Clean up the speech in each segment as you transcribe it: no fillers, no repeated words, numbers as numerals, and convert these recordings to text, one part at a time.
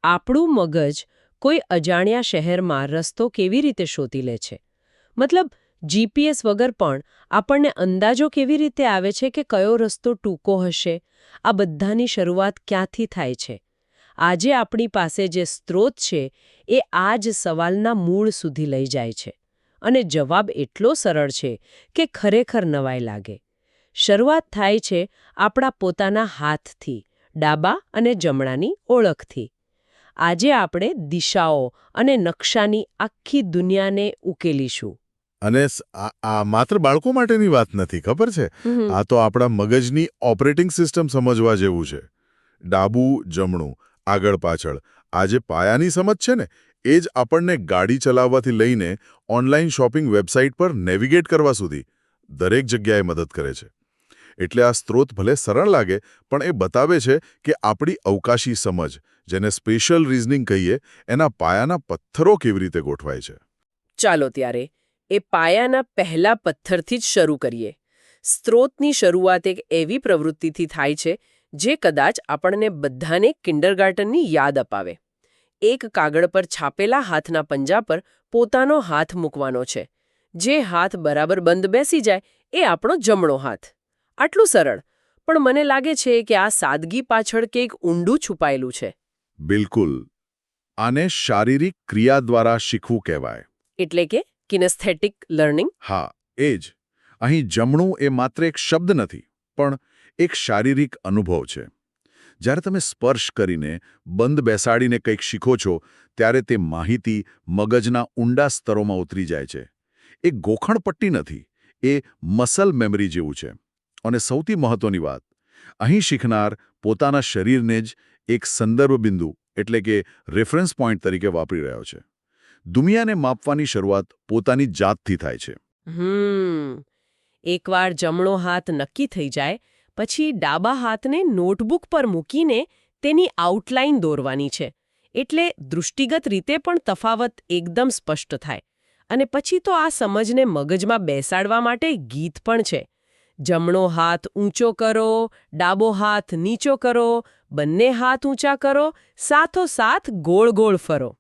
આપણું મગજ કોઈ અજાણ્યા શહેરમાં રસ્તો કેવી રીતે શોધી લે છે? મતલબ જીપીએસ વગર પણ આપણને અંદાજો કેવી રીતે આવે છે કે કયો રસ્તો ટૂંકો હશે? આ બધાની શરૂઆત ક્યાંથી થાય છે? આજે આપણી પાસે જે સ્ત્રોત છે એ આ જ સવાલના મૂળ સુધી લઈ જાય છે. અને જવાબ એટલો સરળ છે કે ખરેખર નવાઈ લાગે. શરૂઆત થાય છે આપણા પોતાના હાથથી, ડાબા અને જમણાની ઓળખથી. આજે આપણે દિશાઓ અને નકશાની આખી દુનિયાને ઉકેલીશું. અને આ માત્ર બાળકો માટેની વાત નથી, ખબર છે? આ તો આપણા મગજની ઓપરેટિંગ સિસ્ટમ સમજવા જેવું છે. ડાબું, જમણું, આગળ પાછળ, આ જે પાયાની સમજ છે ને, એ જ આપણને ગાડી ચલાવવાથી લઈને ઓનલાઈન શોપિંગ વેબસાઇટ પર નેવિગેટ કરવા સુધી દરેક જગ્યાએ મદદ કરે છે. એટલે આ સ્ત્રોત ભલે સરળ લાગે, પણ એ બતાવે છે કે આપણી અવકાશી સમજ, જેને સ્પેશિયલ રીઝનિંગ કહીએ, એના પાયાના પથ્થરો કેવી રીતે ગોઠવાય છે. ચાલો ત્યારે એ પાયાના પહેલા પથ્થરથી જ શરૂ કરીએ. સ્ત્રોતની શરૂઆત એક એવી પ્રવૃત્તિથી થાય છે જે કદાચ આપણને બધાને કિન્ડરગાર્ટનની યાદ અપાવે. એક કાગળ પર છાપેલા હાથના પંજા પર પોતાનો હાથ મૂકવાનો છે. જે હાથ બરાબર બંધ બેસી જાય એ આપણો જમણો હાથ. આટલું સરળ, પણ મને લાગે છે કે આ સાદગી પાછળ કંઈક ઊંડું છુપાયેલું છે. બિલકુલ. આને શારીરિક ક્રિયા દ્વારા શીખવું કહેવાય. એટલે કે કિનેસ્થેટિક લર્નિંગ? હા, એ જ. અહીં જમણું એ માત્ર એક શબ્દ નથી, પણ એક શારીરિક અનુભવ છે. જ્યારે તમે સ્પર્શ કરીને, બંધ બેસાડીને કંઈક શીખો છો, ત્યારે તે માહિતી મગજના ઊંડા સ્તરોમાં ઉતરી જાય છે. એ ગોખણપટ્ટી નથી, એ મસલ મેમરી જેવું છે. અને સૌથી મહત્વની વાત, અહીં શીખનાર પોતાના શરીરને જ એક સંદર્ભ બિંદુ એટલે કે રેફરન્સ પોઈન્ટ તરીકે વાપરી રહ્યો છે. દુનિયાને માપવાની શરૂઆત પોતાની જાતથી થાય છે. એકવાર જમણો હાથ નક્કી થઈ જાય, પછી ડાબા હાથને નોટબુક પર મૂકીને તેની આઉટલાઈન દોરવાની છે. એટલે દૃષ્ટિગત રીતે પણ તફાવત એકદમ સ્પષ્ટ થાય. અને પછી તો આ સમજને મગજમાં બેસાડવા માટે ગીત પણ છે. જમણો હાથ ઊંચો કરો, ડાબો હાથ નીચો કરો, બંને હાથ ઊંચા કરો, સાથોસાથ ગોળ ગોળ ફરો.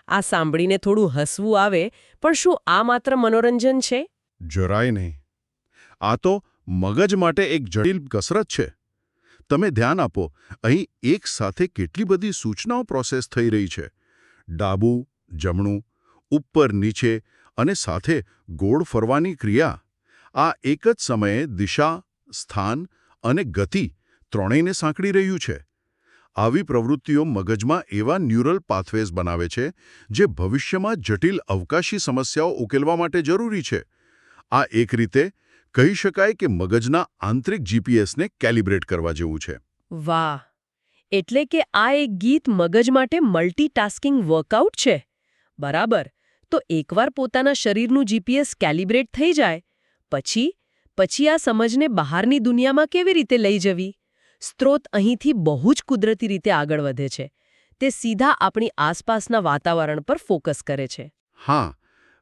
આ સાંભળીને થોડું હસવું આવે, પણ શું આ માત્ર મનોરંજન છે? જરાય નહીં. આ તો મગજ માટે એક જટિલ કસરત છે. તમે ધ્યાન આપો, અહીં એક સાથે કેટલી બધી સૂચનાઓ પ્રોસેસ થઈ રહી છે. ડાબું, જમણું, ઉપર નીચે અને સાથે ગોળ ફરવાની ક્રિયા. આ એક જ સમયે દિશા, સ્થાન અને ગતિ ત્રણેયને સાંકળી રહ્યું છે. આવી પ્રવૃત્તિઓ મગજમાં એવા ન્યુરલ પાથવેઝ બનાવે છે જે ભવિષ્યમાં જટિલ અવકાશી સમસ્યાઓ ઉકેલવા માટે જરૂરી છે. આ એક રીતે કહી શકાય કે મગજના આંતરિક જીપીએસને કેલિબ્રેટ કરવા જેવું છે. વાહ! એટલે કે આ એક ગીત મગજ માટે મલ્ટીટાસ્કિંગ વર્કઆઉટ છે. બરાબર. તો એકવાર પોતાના શરીરનું જીપીએસ કેલિબ્રેટ થઈ જાય, પછી આ સમજને બહારની દુનિયામાં કેવી રીતે લઈ જવી? સ્ત્રોત અહીંથી બહુ જ કુદરતી રીતે આગળ વધે છે. તે સીધા આપણી આસપાસના વાતાવરણ પર ફોકસ કરે છે. હા,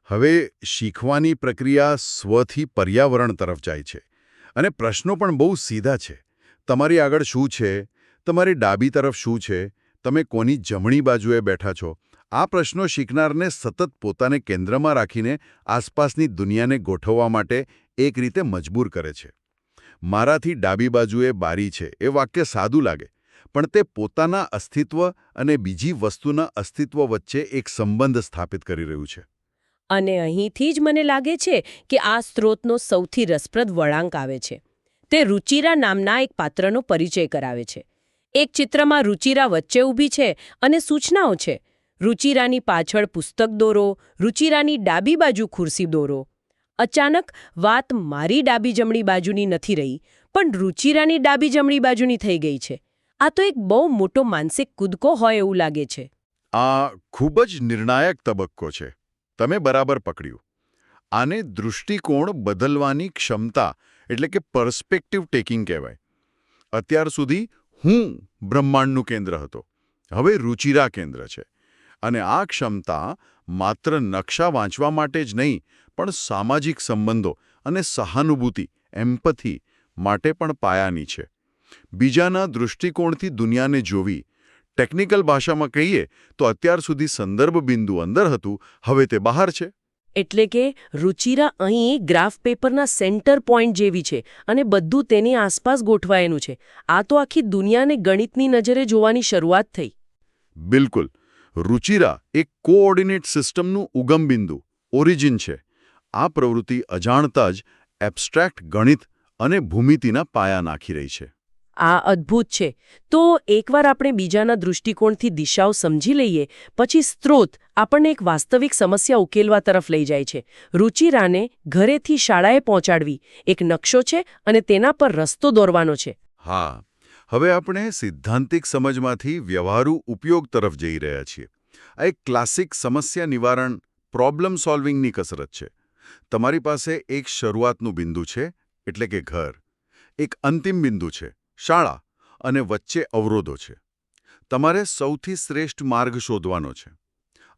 હવે શીખવાની પ્રક્રિયા સ્વથી પર્યાવરણ તરફ જાય છે. અને પ્રશ્નો પણ બહુ સીધા છે. તમારી આગળ શું છે? તમારી ડાબી તરફ શું છે? તમે કોની જમણી બાજુએ બેઠા છો? આ પ્રશ્નો શીખનારને સતત પોતાને કેન્દ્રમાં રાખીને આસપાસની દુનિયાને ગોઠવવા માટે એક રીતે મજબૂર કરે છે. મારાથી ડાબી બાજુએ બારી છે એ વાક્ય સાદું લાગે, પણ તે પોતાના અસ્તિત્વ અને બીજી વસ્તુના અસ્તિત્વ વચ્ચે એક સંબંધ સ્થાપિત કરી રહ્યું છે. અને અહીંથી જ મને લાગે છે કે આ સ્ત્રોતનો સૌથી રસપ્રદ વળાંક આવે છે. તે રુચિરા નામના એક પાત્રનો પરિચય કરાવે છે. એક ચિત્રમાં રુચિરા વચ્ચે ઊભી છે અને સૂચનાઓ છે. રુચિરાની પાછળ પુસ્તક દોરો, રુચિરાની ડાબી બાજુ ખુરશી દોરો. અચાનક વાત મારી ડાબી જમણી બાજુની નથી રહી, પણ રુચિરાની ડાબી જમણી બાજુની થઈ ગઈ છે. આ તો એક બહુ મોટો માનસિક કૂદકો હોય એવું લાગે છે. આ ખૂબ જ નિર્ણાયક તબક્કો છે. તમે બરાબર પકડ્યું. આને દૃષ્ટિકોણ બદલવાની ક્ષમતા એટલે કે પર્સ્પેક્ટિવ ટેકિંગ કહેવાય. અત્યાર સુધી હું બ્રહ્માંડનું કેન્દ્ર હતો. હવે રુચિરા કેન્દ્ર છે. અને આ ક્ષમતા માત્ર નકશા વાંચવા માટે જ નહીં, પણ સામાજિક સંબંધો અને સહાનુભૂતિ એમ્પથી માટે પણ પાયાની છે. બીજાના દૃષ્ટિકોણથી દુનિયાને જોવી, ટેકનિકલ ભાષામાં કહીએ તો અત્યાર સુધી સંદર્ભ બિંદુ અંદર હતું, હવે તે બહાર છે. એટલે કે રુચિરા અહીં ગ્રાફ પેપરના સેન્ટર પોઈન્ટ જેવી છે અને બધું તેની આસપાસ ગોઠવાયેલું છે. આ તો આખી દુનિયાને ગણિતની નજરે જોવાની શરૂઆત થઈ. બિલકુલ. રુચિરા એક કોઓર્ડિનેટ સિસ્ટમનું ઉગમ બિંદુ, ઓરિજિન છે. આ પ્રવૃત્તિ અજાણતા જ એબ્સ્ટ્રેક્ટ ગણિત અને ભૂમિતિના પાયા નાખી રહી છે. આ અદ્ભુત છે. તો એકવાર આપણે બીજાના દૃષ્ટિકોણથી દિશાઓ સમજી લઈએ, પછી સ્ત્રોત આપણને એક વાસ્તવિક સમસ્યા ઉકેલવા તરફ લઈ જાય છે. રુચિરાને ઘરેથી શાળાએ પહોંચાડવી એક નકશો છે અને તેના પર રસ્તો દોરવાનો છે. હા, હવે આપણે સિદ્ધાંતિક સમજમાંથી વ્યવહારુ ઉપયોગ તરફ જઈ રહ્યા છીએ. આ એક ક્લાસિક સમસ્યા નિવારણ પ્રોબ્લેમ સોલ્વિંગની કસરત છે. તમારી પાસે એક શરૂઆતનું બિંદુ છે, એટલે કે ઘર. એક અંતિમ બિંદુ છે, શાળા, અને વચ્ચે અવરોધો છે. તમારે સૌથી શ્રેષ્ઠ માર્ગ શોધવાનો છે.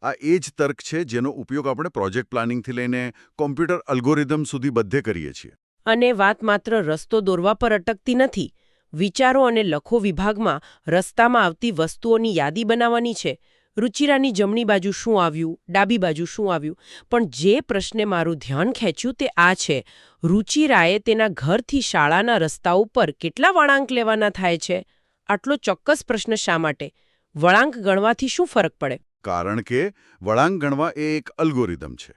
આ એ જ તર્ક છે જેનો ઉપયોગ આપણે પ્રોજેક્ટ પ્લાનિંગથી લઈને કોમ્પ્યુટર અલ્ગોરિધમ સુધી બધે કરીએ છીએ. અને વાત માત્ર રસ્તો દોરવા પર અટકતી નથી. વિચારો અને લખો વિભાગમાં રસ્તામાં આવતી વસ્તુઓની યાદી બનાવવાની છે. રુચિરાની જમણી બાજુ શું આવ્યું, ડાબી બાજુ શું આવ્યું. પણ જે પ્રશ્ને મારું ધ્યાન ખેંચ્યું તે આ છે: રુચિરાએ તેના ઘરથી શાળાના રસ્તા ઉપર કેટલા વળાંક લેવાના થાય છે? આટલો ચોક્કસ પ્રશ્ન શા માટે? વળાંક ગણવાથી શું ફરક પડે? કારણ કે વળાંક ગણવા એ એક અલ્ગોરિધમ છે.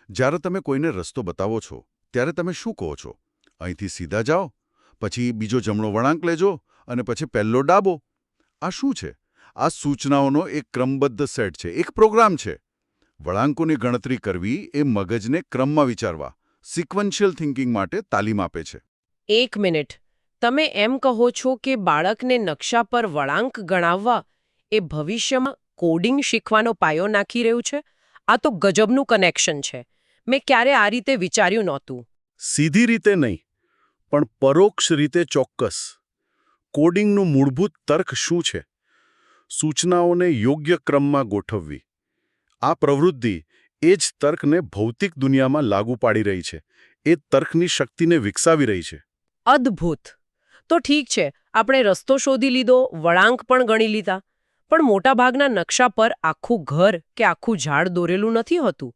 જ્યારે તમે કોઈને રસ્તો બતાવો છો, ત્યારે તમે શું કહો છો? અહીંથી સીધા જાઓ, પછી બીજો જમણો વળાંક લેજો, અને પછી પહેલો ડાબો. આ શું છે? આ સૂચનાઓનો એક ક્રમબદ્ધ સેટ છે, એક પ્રોગ્રામ છે. વળાંકોની ગણતરી કરવી એ મગજને ક્રમમાં વિચારવા, સિક્વન્શિયલ થિંકિંગ માટે તાલીમ આપે છે. એક મિનિટ, તમે એમ કહો છો કે બાળકને નકશા પર વળાંક ગણાવવા એ ભવિષ્યમાં કોડિંગ શીખવાનો પાયો નાખી રહ્યું છે? આ તો ગજબનું કનેક્શન છે. મેં ક્યારે આ રીતે વિચાર્યું નહોતું. સીધી રીતે નહીં, પણ પરોક્ષ રીતે ચોક્કસ. કોડિંગનું મૂળભૂત તર્ક શું છે? સૂચનાઓને યોગ્ય ક્રમમાં ગોઠવવી. આ પ્રવૃત્તિ એ જ તર્કને ભૌતિક દુનિયામાં લાગુ પાડી રહી છે. એ તર્કની શક્તિને વિકસાવી રહી છે. અદ્ભુત. તો ઠીક છે, આપણે રસ્તો શોધી લીધો, વળાંક પણ ગણી લીધા, પણ મોટાભાગના નકશા પર આખું ઘર કે આખું ઝાડ દોરેલું નથી હોતું.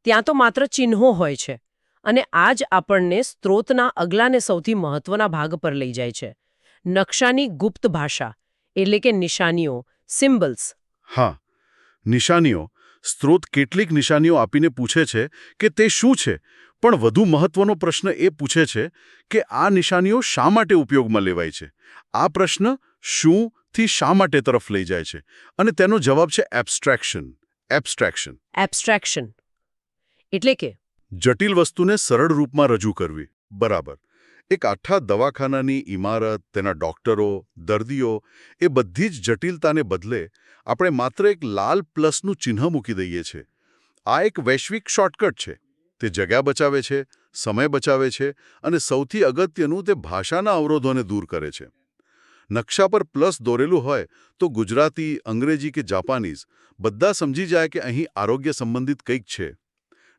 ત્યાં તો માત્ર ચિહ્નો હોય છે. અને આ જ આપણને સ્ત્રોતના અગલાને સૌથી મહત્વના ભાગ પર લઈ જાય છે: નકશાની ગુપ્ત ભાષા, એટલે કે નિશાનીઓ, સિમ્બલ્સ. હા, નિશાનીઓ. સ્ત્રોત કેટલીક નિશાનીઓ આપીને પૂછે છે કે તે શું છે, પણ વધુ મહત્વનો પ્રશ્ન એ પૂછે છે કે આ નિશાનીઓ શા માટે ઉપયોગમાં લેવાય છે. આ પ્રશ્ન શું થી શા માટે તરફ લઈ જાય છે, અને તેનો જવાબ છે એબ્સ્ટ્રેક્શન. એબ્સ્ટ્રેક્શન. એબ્સ્ટ્રેક્શન એટલે કે જટિલ વસ્તુને સરળ રૂપમાં રજૂ કરવી. બરાબર. એક આખા દવાખાનાની ઇમારત, તેના ડોક્ટરો, દર્દીઓ, એ બધી જ જટિલતાને બદલે આપણે માત્ર એક લાલ પ્લસનું ચિહ્ન મૂકી દઈએ છીએ. આ એક વૈશ્વિક શોર્ટકટ છે. તે જગ્યા બચાવે છે, સમય બચાવે છે, અને સૌથી અગત્યનું, તે ભાષાના અવરોધોને દૂર કરે છે. નકશા પર પ્લસ દોરેલું હોય તો ગુજરાતી, અંગ્રેજી કે જાપાનીઝ બધા સમજી જાય કે અહીં આરોગ્ય સંબંધિત કંઈક છે.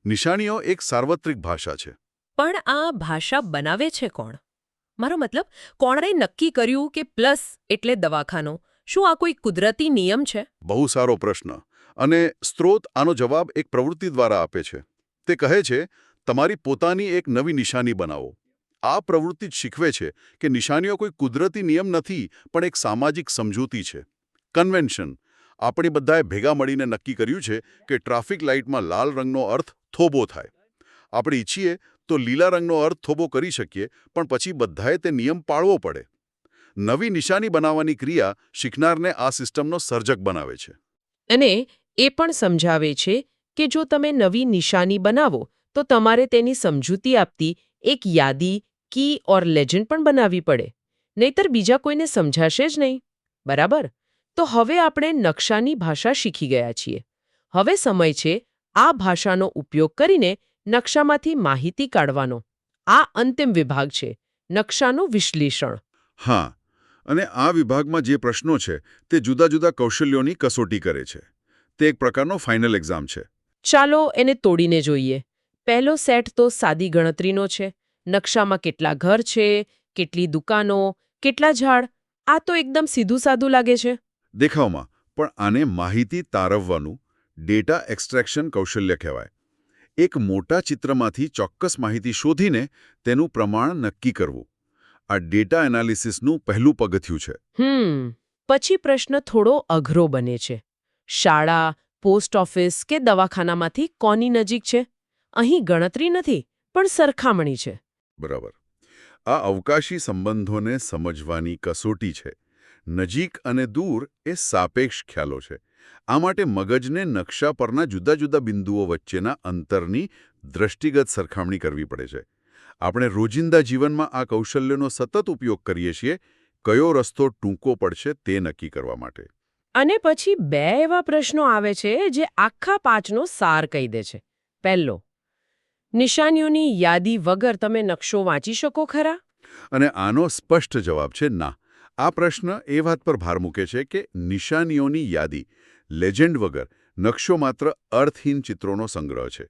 નિશાનીઓ એક સાર્વત્રિક ભાષા છે. પણ આ ભાષા બનાવે છે કોણ? મારો મતલબ, કોણે નક્કી કર્યું કે પ્લસ એટલે દવાખાનો? શું આ કોઈ કુદરતી નિયમ છે? બહુ સારો પ્રશ્ન. અને સ્ત્રોત આનો જવાબ એક પ્રવૃત્તિ દ્વારા આપે છે. તે કહે છે, તમારી પોતાની એક નવી નિશાની બનાવો. આ પ્રવૃત્તિ જ શીખવે છે કે નિશાનીઓ કોઈ કુદરતી નિયમ નથી, પણ એક સામાજિક સમજૂતી છે. કન્વેન્શન. આપણે બધાએ ભેગા મળીને નક્કી કર્યું છે કે ટ્રાફિક લાઇટમાં લાલ રંગનો અર્થ થોભો થાય. આપણે ઈચ્છીએ તો લીલા રંગનો અર્થ થોભો કરી શકીએ, પણ પછી બધાએ તે નિયમ પાળવો પડે. નવી નિશાની બનાવવાની ક્રિયા શીખનારને આ સિસ્ટમનો સર્જક બનાવે છે. અને એ પણ સમજાવે છે કે જો તમે નવી નિશાની બનાવો તો તમારે તેની સમજૂતી આપતી એક યાદી, કી ઓર લેજન્ડ પણ બનાવવી પડે. નહીતર બીજા કોઈને સમજાશે જ નહીં. બરાબર? તો હવે આપણે નકશાની ભાષા શીખી ગયા છીએ. હવે સમય છે આ ભાષાનો ઉપયોગ કરીને નકશામાંથી માહિતી કાઢવાનો. આ અંતિમ વિભાગ છે, નકશાનું વિશ્લેષણ. હા, અને આ વિભાગમાં જે પ્રશ્નો છે તે જુદા જુદા કૌશલ્યોની કસોટી કરે છે. તે એક પ્રકારનો ફાઇનલ એક્ઝામ છે. ચાલો એને તોડીને જોઈએ. પહેલો સેટ તો સાદી ગણતરીનો છે. નકશામાં કેટલા ઘર છે, કેટલી દુકાનો, કેટલા ઝાડ. આ તો એકદમ સીધું સાદું લાગે છે. દેખાવમાં પણ આને માહિતી તારવવાનું ડેટા એક્સ્ટ્રેક્શન કૌશલ્ય કહેવાય. એક મોટા ચિત્રમાંથી ચોક્કસ માહિતી શોધીને તેનું પ્રમાણ નક્કી કરવું. આ ડેટા એનાલિસિસનું પહેલું પગથિયું છે. પછી પ્રશ્ન થોડો અઘરો બને છે. શાળા, પોસ્ટ ઓફિસ કે દવાખાનામાંથી કોની નજીક છે? અહીં ગણતરી નથી, પણ સરખામણી છે. બરાબર. આ અવકાશી સંબંધોને સમજવાની કસોટી છે. નજીક અને દૂર એ સાપેક્ષ ખ્યાલો છે. આ માટે મગજને નકશા પરના જુદા જુદા બિંદુઓ વચ્ચેના અંતરની દ્રષ્ટિગત સરખામણી કરવી પડે છે. આપણે રોજિંદા જીવનમાં આ કૌશલ્યનો સતત ઉપયોગ કરીએ છીએ, કયો રસ્તો ટૂંકો પડશે તે નક્કી કરવા માટે. અને પછી બે એવા પ્રશ્નો આવે છે જે આખા પાઠનો સાર કહી દે છે. પહેલો, નિશાનીઓની યાદી વગર તમે નકશો વાંચી શકો ખરા? અને આનો સ્પષ્ટ જવાબ છે ના. આ પ્રશ્ન એ વાત પર ભાર મૂકે છે કે નિશાનીઓની યાદી, લેજેન્ડ વગર નકશો માત્ર અર્થહીન ચિત્રોનો સંગ્રહ છે.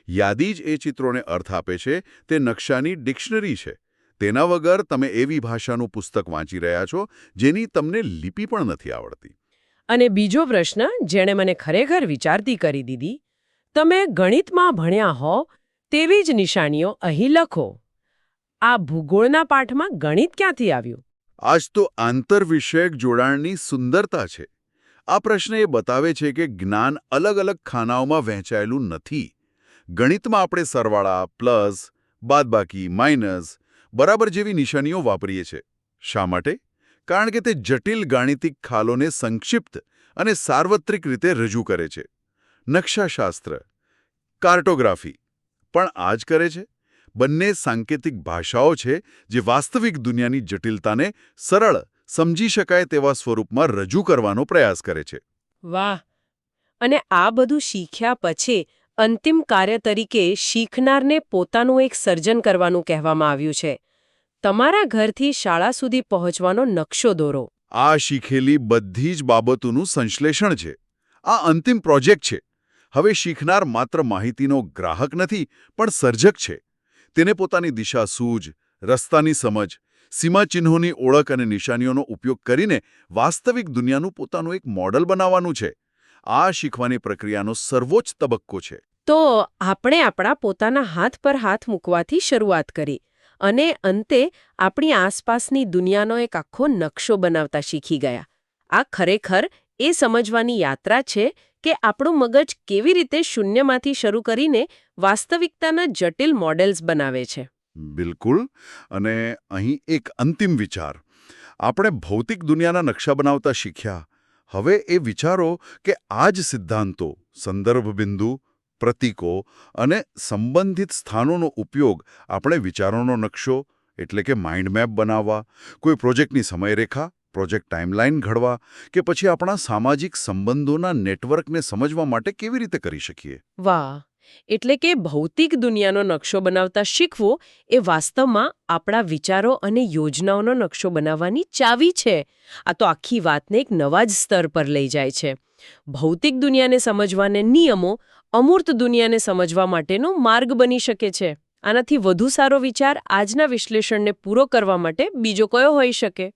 યાદી જ એ ચિત્રોને અર્થ આપે છે. તે નકશાની ડિક્શનરી છે. તેના વગર તમે એવી ભાષાનું પુસ્તક વાંચી રહ્યા છો જેની તમને લિપિ પણ નથી આવડતી. અને બીજો પ્રશ્ન જેણે મને ખરેખર વિચારતી કરી દીધી, તમે ગણિતમાં ભણ્યા હો તેવી જ નિશાનીઓ અહીં લખો. આ ભૂગોળના પાઠમાં ગણિત ક્યાંથી આવ્યું? આજ તો આંતરવિષયક જોડાણની સુંદરતા છે. આ પ્રશ્ન એ બતાવે છે કે જ્ઞાન અલગ અલગ ખાનાઓમાં વહેંચાયેલું નથી. ગણિતમાં આપણે સરવાળા, પ્લસ, બાદબાકી, માઇનસ, બરાબર જેવી નિશાનીઓ વાપરીએ છીએ. શા માટે? કારણ કે તે જટિલ ગાણિતિક ખ્યાલોને સંક્ષિપ્ત અને સાર્વત્રિક રીતે રજૂ કરે છે. નકશાશાસ્ત્ર, કાર્ટોગ્રાફી પણ આ જ કરે છે. બંને સાંકેતિક ભાષાઓ છે જે વાસ્તવિક દુનિયાની જટિલતાને સરળ, સમજી શકાય તેવા સ્વરૂપમાં રજૂ કરવાનો પ્રયાસ કરે છે. વાહ! અને આ બધું શીખ્યા પછી અંતિમ કાર્ય તરીકે શીખનારને પોતાનું એક સર્જન કરવાનું કહેવામાં આવ્યું છે. તમારા ઘરથી શાળા સુધી પહોંચવાનો નકશો દોરો. આ શીખેલી બધી જ બાબતોનું સંશ્લેષણ છે. આ અંતિમ પ્રોજેક્ટ છે. હવે શીખનાર માત્ર માહિતીનો ગ્રાહક નથી, પણ સર્જક છે. તેને પોતાની દિશા સૂઝ, રસ્તાની સમજ, સીમાચિહ્નોની ઓળખ અને નિશાનીઓનો ઉપયોગ કરીને વાસ્તવિક દુનિયાનું પોતાનું એક મોડલ બનાવવાનું છે. આ શીખવાની પ્રક્રિયાનો સર્વોચ્ચ તબક્કો છે. તો આપણે આપણા પોતાના હાથ પર હાથ મૂકવાથી શરૂઆત કરી અને અંતે આપણી આસપાસની દુનિયાનો એક આખો નકશો બનાવતા શીખી ગયા. આ ખરેખર એ સમજવાની યાત્રા છે કે આપણું મગજ કેવી રીતે શૂન્યમાંથી શરૂ કરીને વાસ્તવિકતાના જટિલ મોડેલ્સ બનાવે છે. બિલકુલ. અને અહીં એક અંતિમ વિચાર. આપણે ભૌતિક દુનિયાના નકશા બનાવતા શીખ્યા. હવે એ વિચારો કે આ જ સિદ્ધાંતો, સંદર્ભ બિંદુ, પ્રતીકો અને સંબંધિત સ્થાનોનો ઉપયોગ આપણે વિચારોનો નકશો એટલે કે માઇન્ડ મેપ બનાવવા, કોઈ પ્રોજેક્ટની સમયરેખા, પ્રોજેક્ટ ટાઈમલાઈન ઘડવા કે પછી આપણા સામાજિક સંબંધોના નેટવર્કને સમજવા માટે કેવી રીતે કરી શકીએ. વાહ! એટલે કે ભૌતિક દુનિયાનો નકશો બનાવતા શીખવું એ વાસ્તવમાં આપણા વિચારો અને યોજનાઓનો નકશો બનાવવાની ચાવી છે. આ તો આખી વાતને એક નવા જ સ્તર પર લઈ જાય છે. ભૌતિક દુનિયાને સમજવાને નિયમો અમૂર્ત દુનિયાને સમજવા માટેનો માર્ગ બની શકે છે. આનાથી વધુ સારો વિચાર આજના વિશ્લેષણને પૂરો કરવા માટે બીજો કયો હોઈ શકે?